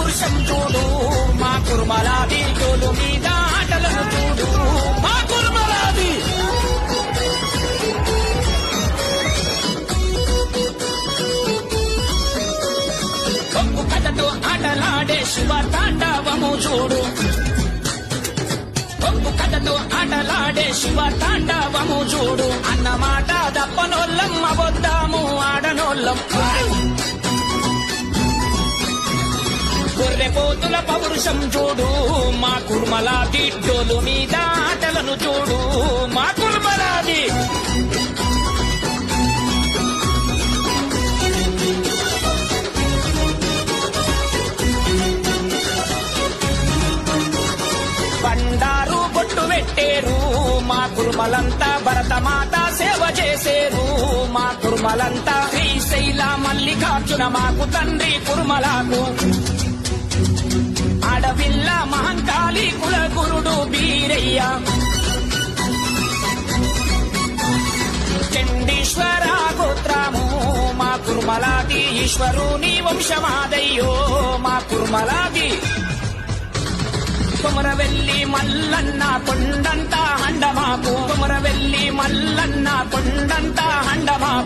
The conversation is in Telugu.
పౌరుషం చూడు మా కుర్మలాది తోలు మీద ఆటలను చూడు మా కుర్మలాది ఒక్కు కథతో ఆటలాడే శివ తాండవము చూడు ఒక్కు కథతో ఆటలాడే శివ తాండవము చూడు అన్నమాట దప్పనోళ్ళం అవద్దాము ఆడనోళ్ళం గొర్రెపోతుల పౌరుషం చూడు మా కుర్మలాది డోలు మీద ఆటలను చూడు మా కుర్మలాది బండారు బొట్టు పెట్టేరు మా కుర్మలంతా భరతమాత సేవ చేసేరు మా కుర్మలంతా శ్రీశైల మల్లికార్జున మాకు తండ్రి కుర్మలాకు ఆడవిల్ల మహంకాళి కులగురుడు బీరయ్య చండీశ్వర గోత్రము మా కుర్మలాది ఈశ్వరుని వంశమాదయ్యో మా కుర్మలాది కొమరవెల్లి మల్లన్న కొండంత హండమాకు కొమరవెల్లి మల్లన్న కొండంత హండమాకు